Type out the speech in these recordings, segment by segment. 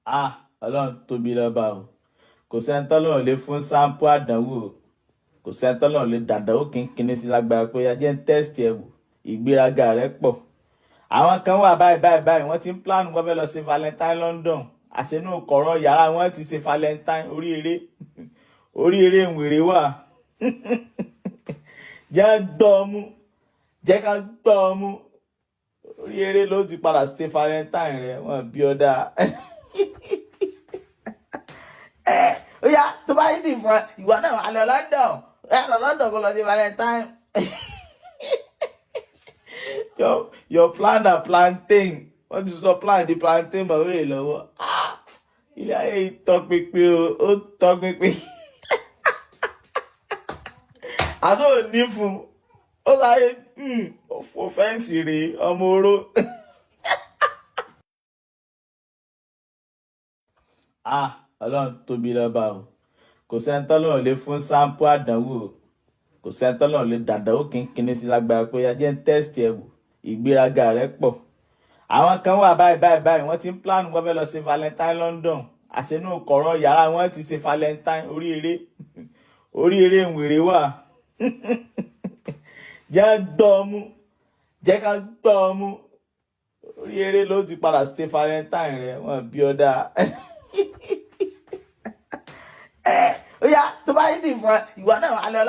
Ọlọ́run tóbi lọ́ba o. Kò sẹ́ni tọ́lọ́run lè fún sáńpù àdánwò o. Kò sẹ́ni tọ́lọ́run lè dàdánwò kínkínní sí lágbára pé ajẹ́ ń tẹ́sítì ẹ̀ wò. Ìgbéraga rẹ̀ pọ̀. Àwọn kan wà báyìí wọ́n ti ń plan wọ́n fẹ́ lọ ṣe Valentine London. Àṣẹnú kọ̀rọ̀ yàrá wọn ti ṣe Valentine orí eré ìwèrè wà. Jẹ́ gbọ́ ọmú, jẹ́ ká gbọ́ ọmú. Orí eré ló ti padà ṣe Valentine rẹ̀ wọ́n bí ọ̀dà. Ó yá tó bá yí ti fún ìwọ náà wà lọ London kó lọ sí Valentine. Your plan na plantain. Wọ́n ti sọ plan di plantain bọ̀ wéè lọ́wọ́. Ilé ayé ìtọ́pinpin ó tọ́pinpin. Àtọ́ ò ní fún ó sáré òfò fẹ́ǹsì rèé ọmọ oró. Ọlọ́run tóbi lọ́ba o. Kò sẹ́ni tọ́lọ́run lè fún sáńpù àdánwò o. Kò sẹ́ni tọ́lọ́run lè dàdánwò kínkínní sí lágbára pé ajẹ́ ń tẹ́sítì ẹ̀ wò. Ìgbéraga rẹ̀ pọ̀. Àwọn kan wà báyìí wọ́n ti ń plan wọ́n fẹ́ lọ ṣe Valentine London. Àṣẹnú kọ̀rọ̀ yàrá wọn ti ṣe Valentine orí eré ìwèrè wà. Jẹ́ gbọ́ ọmú, jẹ́ ká gbọ́ ọmú. Orí eré ló ti padà ṣe Valentine rẹ̀ wọ́n bí ọ̀dà. Ó yá tó bá yí ti fún ìwọ náà wà lọ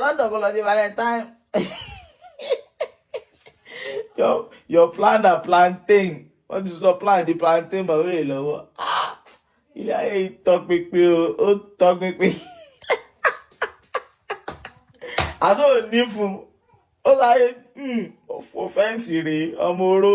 London kó lọ sí Valentine. Your plan na plantain. Wọ́n ti sọ plan di plantain bọ̀ wéè lọ́wọ́. Ilé ayé ìtọ́pinpin ó tọ́pinpin. Àtọ́ ò ní fún ó sáré òfò fẹ́ǹsì rèé ọmọ oró.